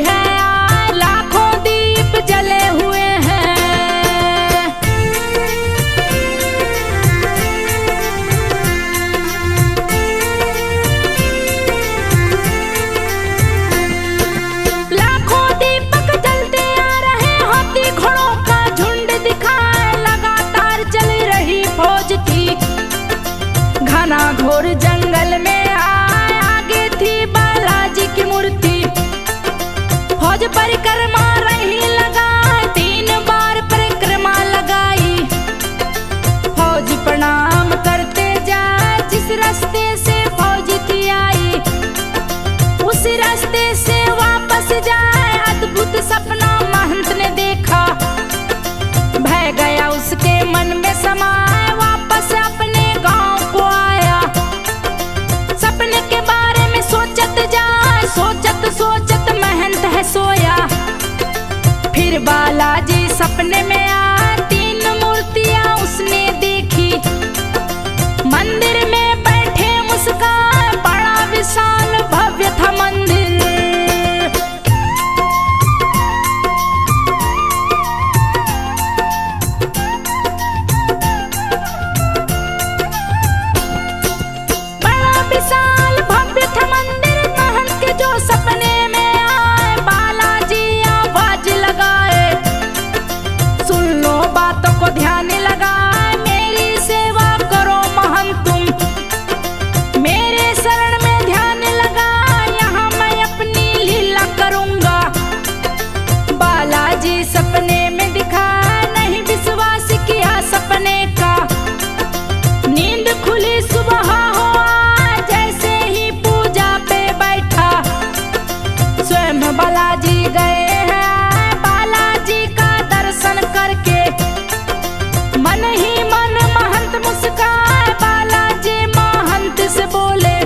है लाखों दीप जले हुए हैं। लाखों दीपक जलते आ रहे, हाथी घोड़ों का झुंड दिखाए, लगातार चल रही फौज थी। घना घोर जंगल में आगे थी बालाजी की मूर्ति। फौज परिक्रमा रही लगाए, 3 बार परिक्रमा लगाई। फौज प्रणाम करते जाए, जिस रास्ते से फौज थी आई, उसी रास्ते से वापस जाए। अद्भुत सपना महंत ने देखा, भय गया उसके मन में समाए, वापस अपने गांव को आया। सपने के बारे में सोचत जाए, सोचत सोचत महंत है सोया। फिर बालाजी सपने में आए, 3 मूर्तियां उसने देखी। मंदिर में बैठे मुस्कान, बड़ा विशाल भव्य था मंदिर। बड़ा विशाल भव्य था मंदिर, महंत के जो सपने में आए, बालाजी आवाज लगाए, सुन लो बातों को ध्यान लगाए, मेरी सेवा करो महंत तुम। मेरे शरण में ध्यान लगा, यहाँ मैं अपनी लीला करूंगा। बालाजी सपने में दिखा, नहीं विश्वास किया सपने का। नींद खुली सुबह हुआ, जैसे ही पूजा पे बैठा, स्वयं बालाजी गए हैं। बालाजी का दर्शन करके मन ही मन महंत मुस्काए। बालाजी महंत से बोले,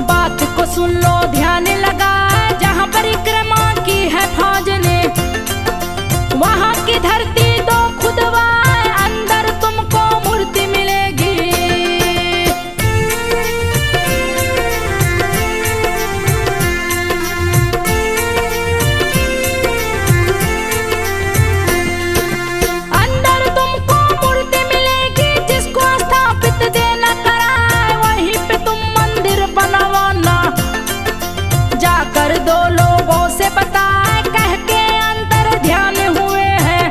बात को सुन लो ध्यान लगा, जहाँ परिक्रमा की है फौज ने, वहाँ की धरती दो खुदवाए, अंदर तुमको मूर्ति मिलेगी। अंदर तुमको मूर्ति मिलेगी, जिसको स्थापित देना कराए, वहीं पे तुम मंदिर बनवाना। जाकर 2 लोगों से बताए, कह के अंदर ध्यान हुए हैं।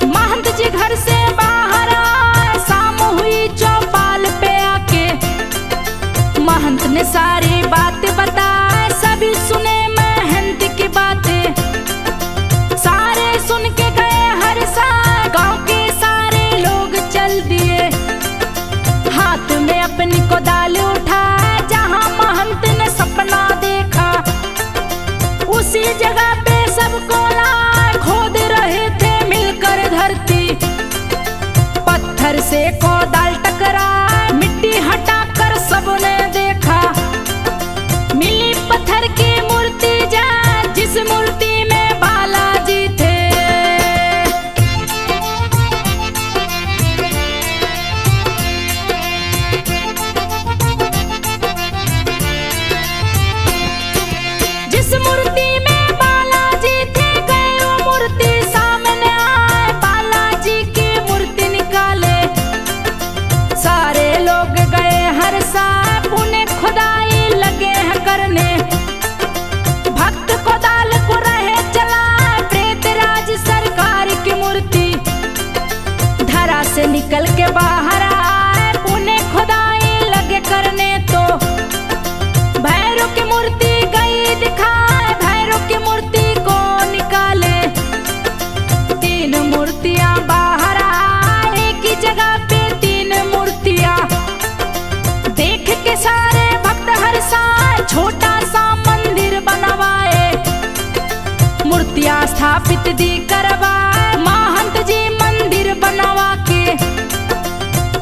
महंत जी घर से बाहर आए, शाम हुई चौपाल पे आके। महंत ने सारी बात बताए, सभी सुने महंत की बातें। सारे सुन के गए हर साल, गांव के सारे लोग चल दिए। हाथ में अपनी कोदाल उठाए, जहां महंत ने सपना देखा, उसी जगह पे सबको लाए। खोद रहे थे मिलकर धरती, पत्थर से कोदाल टकराए, मिट्टी हटाकर सबने देखा। मिली पत्थर की मूर्ति, जा जिस मूर्ति में बालाजी थे। जिस मूर्ति में बालाजी थे, गए वो मूर्ति सामने आए, बालाजी की मूर्ति निकाले। सारे लोग गए हर साल, उन्हें खुदाई लगे हैं करने। भक्त कोदाल को रहे चला, प्रेतराज सरकार की मूर्ति धरा से निकल के बाहर आए, उन्हें खुदाई लगे करने। तो भैरव की मूर्ति गई दिखाए, भैरव की मूर्ति को निकाले। 3 मूर्तियां बाहर आए, एक ही जगह पे 3 मूर्तियां। देख के सारे भक्त हर साल छोटा सा मंदिर बनवाए, मूर्तियां स्थापित दी करवाए। महंत जी मंदिर बनवा के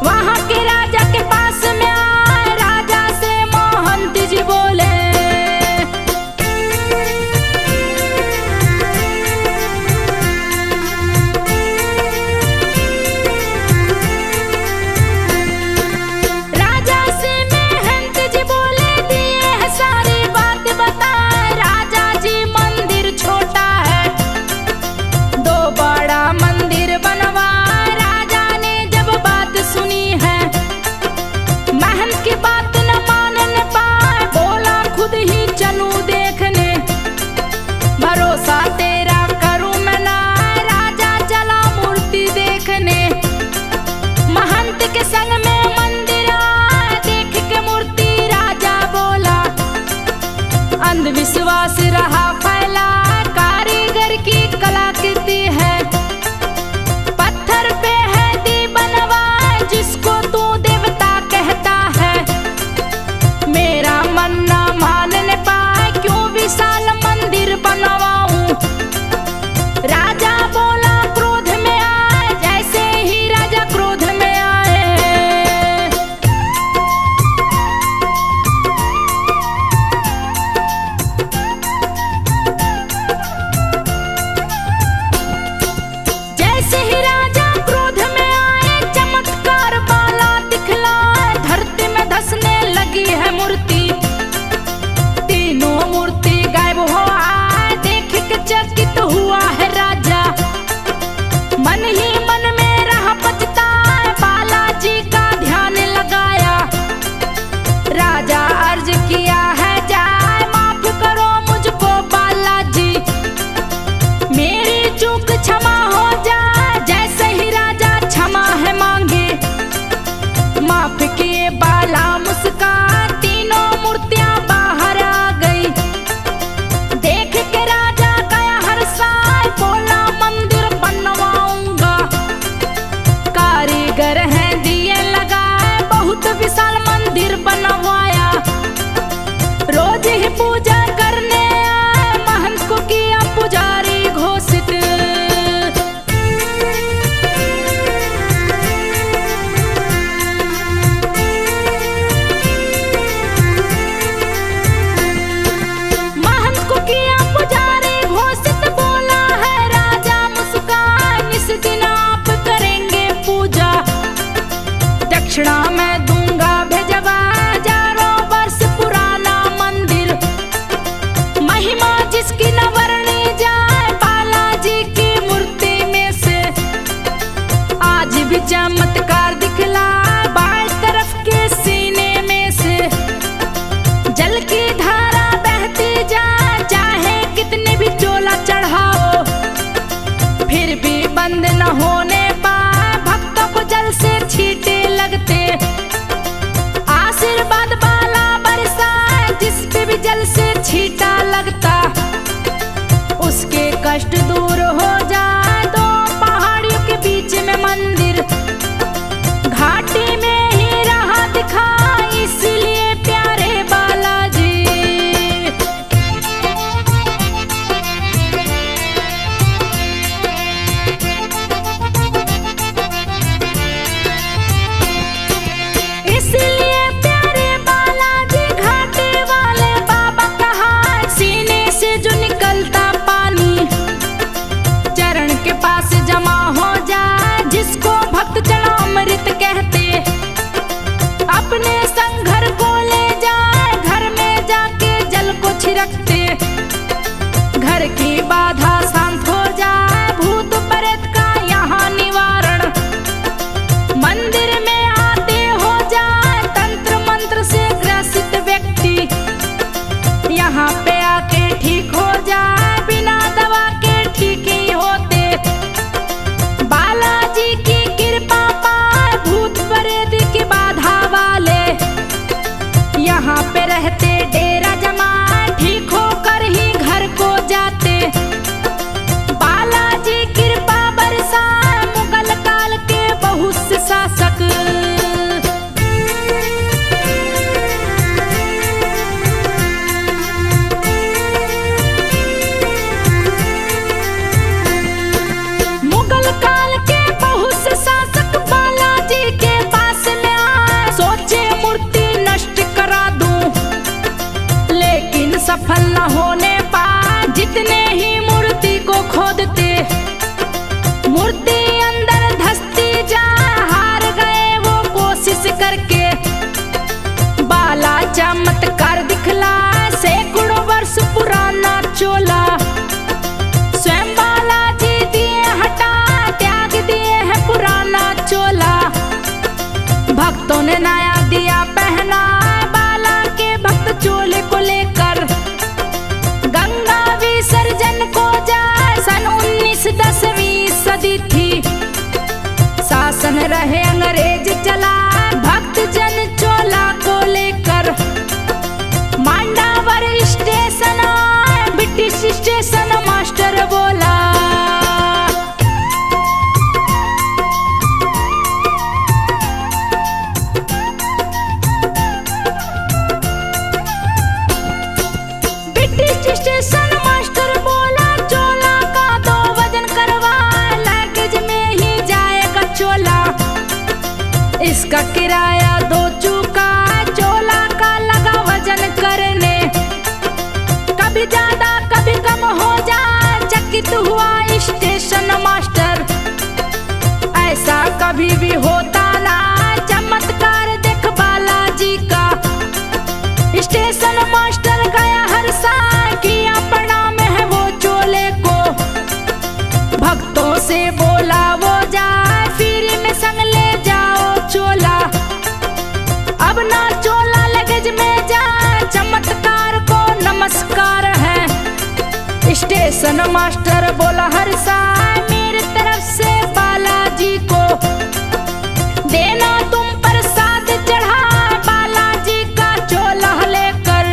वहाँ के राजा के पास में आए, राजा से महंत जी बोले, राजा से महंत जी बोले, दिए है सारी बात बताए। राजा विश्वास रहा फैला, कारीगर की कलाकृति है। पत्थर पे है दी बनवाए, जिसको तू देवता कहता है। मेरा मन ना मानने पाए, क्यों विशाल मंदिर बनवाऊं। राजा बोला क्रोध में आए, जैसे ही राजा क्रोध में आए। जैसे ही राजा क्रोध में आए, चमत्कार बाला दिखलाए। धरती में धंसने लगी है मूर्ति, तीनों मूर्ति गायब हो आए। देख के चकित हुआ है राजा, मन ही मन में रहा पछताए। बालाजी का ध्यान लगाया, राजा अर्ज किया है जाए। माफ करो मुझको बालाजी, मेरी चूक क्षमा हो जाए। जैसे ही राजा क्षमा है मांगे, माफ किए बाला मुस्कान। तीनों मूर्तियां बाहर आ गई, देख के राजा गया हर साल। बोला मंदिर बनवाऊंगा, कारीगर हैं दिए लगाए। बहुत विशाल मंदिर बनवाया, रोज ही पूजा करने आए। महंत को किया पुजारी घोषित, महंत को किया पुजारी घोषित। बोला है राजा मुस्कान, इस दिन आप करेंगे पूजा। दक्षिणा मैं दूंगा भेजवा, हजारों वर्ष पुराना मंदिर। महिमा जिसकी न वर्णी जाए, बालाजी की मूर्ति में से आज भी चमत्कार दिखला। बाएं तरफ के सीने में से जल की धारा बहती जाए। चाहे कितने भी चोला चढ़ाओ, फिर भी बंद न होने पाए। भक्तों को जल से छींटे लगते, आशीर्वाद बाला बरसाए। जिस पे भी जल से छींटा लगता, उसके कष्ट दूर हो जाए। दो पहाड़ियों के बीच में मंदिर, घाटी में ही रहा दिखा। इसलिए प्यारे बालाजी, इसलिए प्यारे बालाजी, घाटे वाले बाबा कहा। सीने से जो निकलता पानी, चरण के पास जमा हो जाए। जिसको भक्त चरणामृत कहते, अपने संग घर को ले जाए। घर में जाके जल को छिड़कते, घर की बाधा शांत हो जाए। भूत प्रेत का यहाँ निवारण, मंदिर में आते हो जाए। तंत्र मंत्र से ग्रसित व्यक्ति, यहाँ पे आके ठीक हो जाए। बिना दवा के ठीक ही होते, बालाजी की कृपा पाए। भूत प्रेत की बाधा वाले यहाँ पे रहते, डेरा जमाए। ठीक होकर ही घर को जाते, बालाजी कृपा बरसाए। मुगल काल के बहुत से शासक, मुगल काल के बहुत से शासक बालाजी के पास में आए। सोचे मूर्ति नष्ट करा दूं, लेकिन सफल न होने पाए। जितने ही मूर्ति को खोदते, मूर्ति अंदर धंसती जाए। हार गए वो कोशिश करके, बाला चमत्कार दिखला। सैकड़ों वर्ष पुराना चोला, स्वयं बालाजी दिए हटा। त्याग दिए है पुराना चोला, भक्तों ने नया दिया पहना। बाला के भक्त चोले को लेकर गंगा विसर्जन को जाए। सन 1910वीं सदी थी, शासन रहे अंग्रेज चला। भक्त जन चोला को लेकर मांडावर स्टेशन आए। स्टेशन मास्टर बोला। ब्रिटिश स्टेशन मास्टर बोला, चोला का तो वजन करवा, लगेज में ही जाएगा चोला। इसका किराया 2 चूका, चोला का लगा वजन करने। कभी ज्यादा कभी कम हो जाए, चकित हुआ स्टेशन मास्टर। ऐसा कभी भी होता ना, चमत्कार देख बालाजी का। स्टेशन मास्टर गया हर साल, किया प्रणाम है वो चोले को। भक्तों से बोला वो जाए, फ्री में संग ले जाओ चोला। अब ना चोला लगेज में जाए, चमत्कार को नमस्कार है। स्टेशन मास्टर बोला हर साल, मेरी तरफ से बालाजी को देना तुम प्रसाद चढ़ा, बालाजी का चोला लेकर।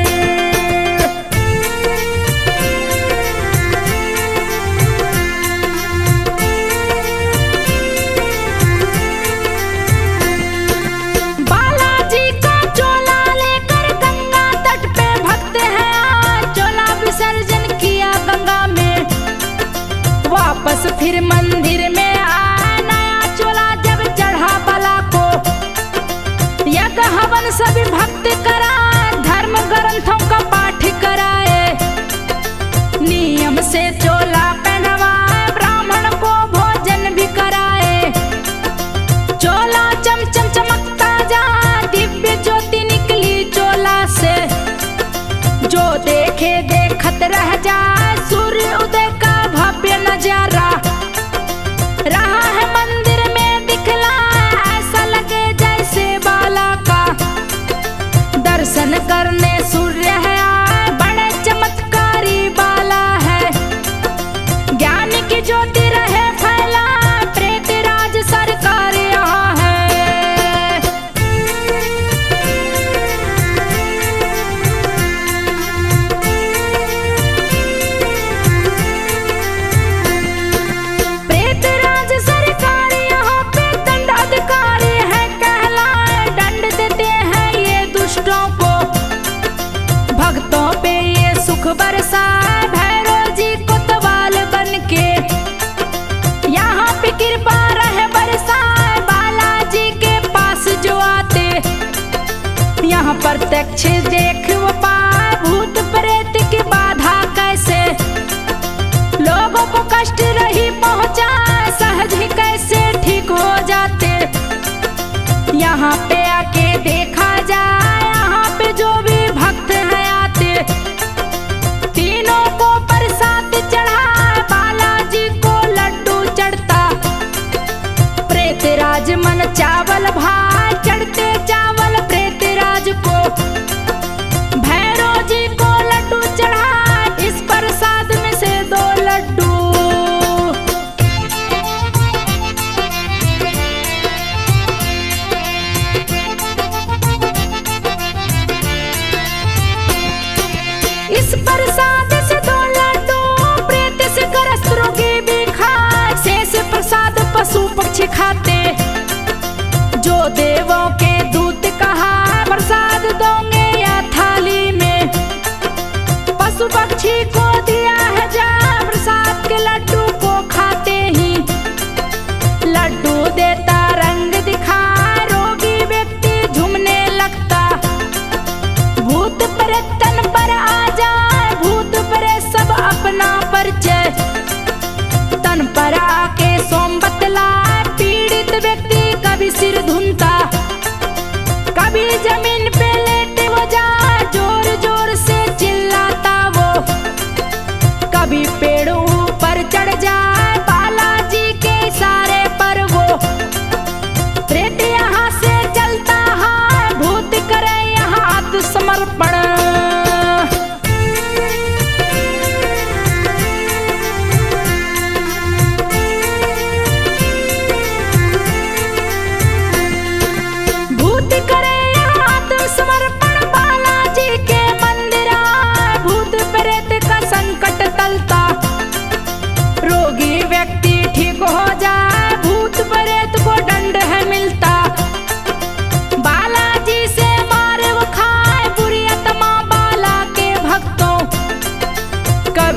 बालाजी का चोला लेकर गंगा तट पे भक्त हैं, चोला विसर्जन किया गंगा में। वापस फिर मंदिर में आया, नया चोला जब चढ़ा बाला को। यज्ञ हवन सभी भक्त कराए, धर्म ग्रंथों का पाठ कराए। नियम से चोला पहनवाए, ब्राह्मण को भोजन भी कराए। चोला चमचम चमकता जा, दिव्य ज्योति निकली चोला से। जो देखे देखत रह जाए, सूर्य उदय का भव्य नजारा। रहा है मंदिर में दिखला, ऐसा लगे जैसे बाला का दर्शन करने सूर्य है आए, बड़े चमत्कारी बाला है। ज्ञान की ज्योति रहे फैला, प्रेत राज सरकार यहाँ है। प्रेत राज सरकार यहाँ पे दंड अधिकारी है कहलाए, दंड देते हैं ये दुष्टों को। भक्तों पे ये सुख बरसाए, भैरव जी कोतवाल बन के। यहाँ पे कृपा रहे बरसाए, बालाजी के पास जो आते। यहाँ प्रत्यक्ष देख वो पाए, भूत प्रेत की बाधा कैसे। लोगों को कष्ट रही पहुँचा, सहज ही कैसे ठीक हो जाते। यहाँ पे आके देखा जाए, यहाँ पे जो भी भक्त हैं आते। तीनों को प्रसाद चढ़ा, बालाजी को लड्डू चढ़ता। प्रेतराज मन चावल भात, चढ़ते चावल प्रेतराज को। भैरव जी को लड्डू चढ़ा, इस प्रसाद में से 2 लड्डू। इस प्रसाद से 2 लड्डू, प्रेत से ग्रस्त रोगी भी खाए। शेष प्रसाद पशु पक्षी खाते। जो देवों के दूत कहा, प्रसाद दोगे या थाली में। पशु पक्षी को दिया है जा, प्रसाद के लड्डू को खाते ही। लड्डू देता रंग दिखा, रोगी व्यक्ति झूमने लगता। भूत प्रेत तन पर आ जाए, भूत प्रेत सब अपना परिचय। तन पर आके सोम बतलाए, पीड़ित व्यक्ति कभी सिर धुनता, कभी जमीन पे लेटे वो जाए, जोर जोर से चिल्लाता वो। कभी पेड़ ऊपर चढ़ जाए, बालाजी के इशारे पर वो। प्रेत यहाँ से चलता है, भूत करे यहाँ आत्मसमर्पण।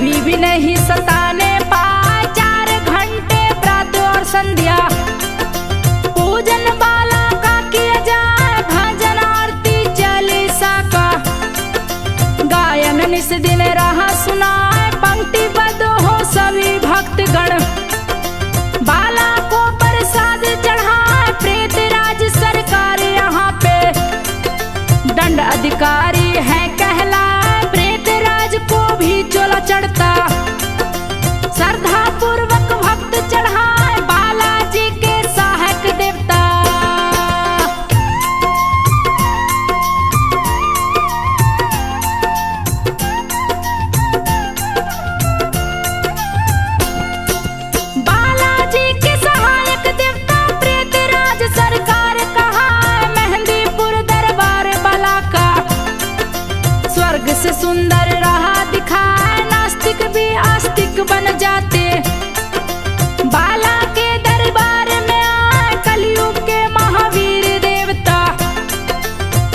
कभी भी नहीं सताने पाए। 4 घंटे प्रातः और संध्या पूजन बाला का किया जाए, भजन आरती चालीसा का गायन निस दिन रहा सुनाए। पंक्तिबद्ध हो सभी भक्तगण, बाला को प्रसाद चढ़ाए। प्रेत राज सरकार यहाँ पे दंड अधिकारी है कहलाए। प्रेत राज को भी चोला चढ़ता, श्रद्धा पूर्वक भक्त चढ़ाए बालाजी के सहायक देवता। बालाजी के सहायक देवता प्रेत राज सरकार कहा, मेहंदीपुर दरबार बाला का स्वर्ग से सुंदर रहा दिखाए। नास्तिक भी आस्तिक बन जाते, बाला के दरबार में आए कलयुग के महावीर देवता।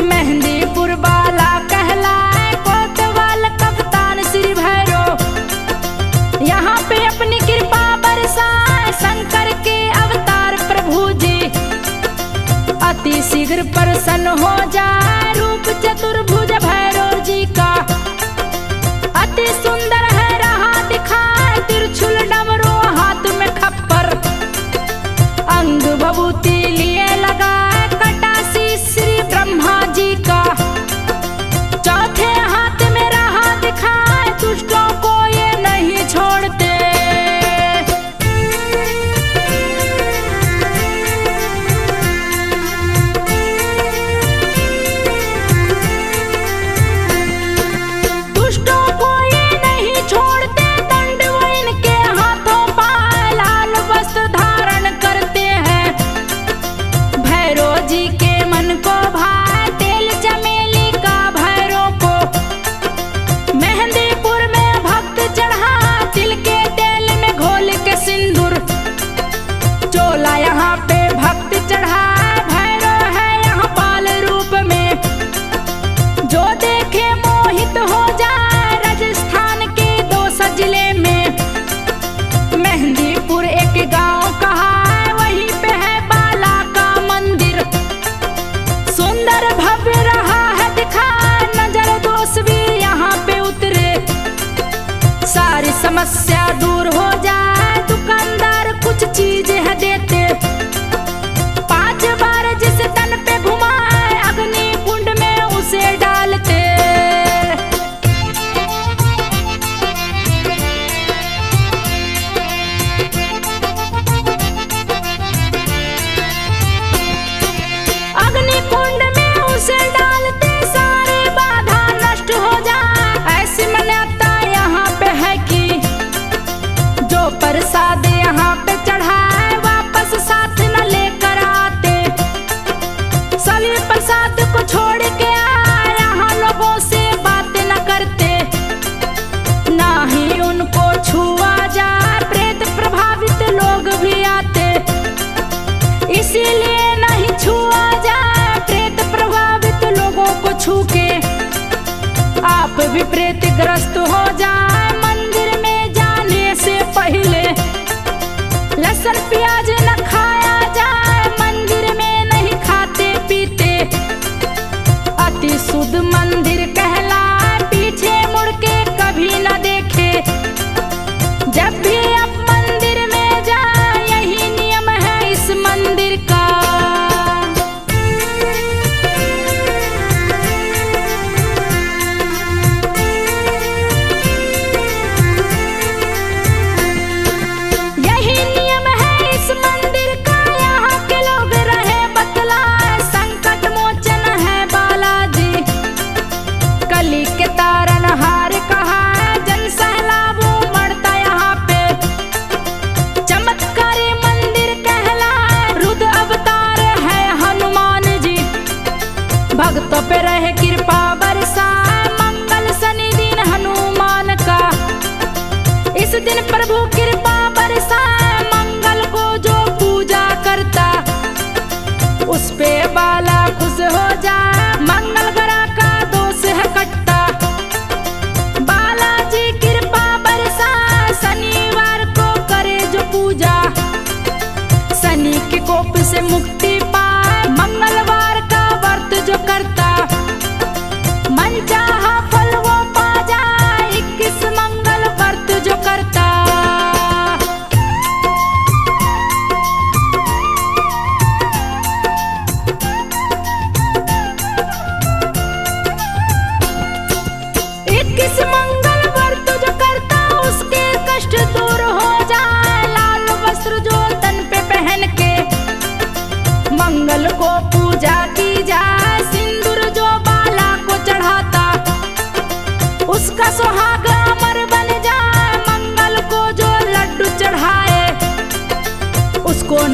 मेहंदीपुर बाला कहलाए, कोतवाल कप्तान श्री भैरव यहाँ पे अपनी कृपा बरसाए। शंकर के अवतार प्रभु जी अति शीघ्र प्रसन्न हो जाए। रूप चतुर्भुज भैरव जी का अति सुंदर है रहा दिखाए। त्रिशूल डमरू हाथ में खप्पर, अंग भभूति लिए लगाए। कटासी श्री ब्रह्मा जी का चौथे हाथ में रहा दिखाए। दुष्टों को ये नहीं छोड़ते, दुष्टों को ये नहीं छोड़ते। दंड वो इनके हाथों पाए, लाल वस्त्र धारण करते हैं। भैरव जी के मन को भाए, तेल चमेली का भैरव को मेहंदीपुर में भक्त चढ़ा। तिल के तेल में घोल के सिंदूर चोला यहाँ पे भक्त चढ़ा। भैरव है यहाँ बाल रूप में, जो देखे मोहित हो जाए। राजस्थान के 2 जिले में मेहंदीपुर एक गांव कहा है, वहीं पे है बाला का मंदिर। सुंदर भव्य रहा है दिखा, नजर दोष भी यहाँ पे उतरे। सारी समस्या दूर हो जाए, दुकानदार कुछ चीज है देते। 5 बार जिस तन पे घुमाए, अग्नि कुंड में उसे डालते। अग्नि कुंड में उसे डालते, सारे बाधा नष्ट हो जाए। ऐसी मान्यता यहाँ पे है कि जो प्रसाद यहाँ पे चढ़ाए, वापस साथ न लेकर आते। सभी प्रसाद को छोड़ के आए, यहाँ लोगों से बात न करते, ना ही उनको छुआ जाए। प्रेत प्रभावित लोग भी आते, इसीलिए नहीं छुआ जाए। प्रेत प्रभावित लोगों को छू के आप भी प्रेत ग्रस्त हो जाए। मंदिर में जाने से पहले लहसुन प्याज न खाया जाए। मंदिर में नहीं खाते पीते, अति शुद्ध मंदिर कहलाए। पीछे मुड़ के कभी न देखे, जब भी आप मंदिर में जाए, यही नियम है इस मंदिर का। यही नियम है इस मंदिर का, यहाँ के लोग रहे बतलाए। संकट मोचन है बालाजी, कली के तारनहार कहा है। जन सैलाब उमड़ता यहाँ पे, चमत्कारी मंदिर कहलाए। रुद्र अवतार है हनुमान जी, भक्तों पे रहे कृपा बरसाए। मंगल शनि दिन हनुमान का, इस दिन प्रभु कृपा बरसाए। मंगल को जो पूजा करता, उस पे बाला खुश हो जाए। मंगल ग्रह का दोष है कटता, बालाजी कृपा बरसाए।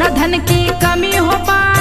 न धन की कमी हो पाए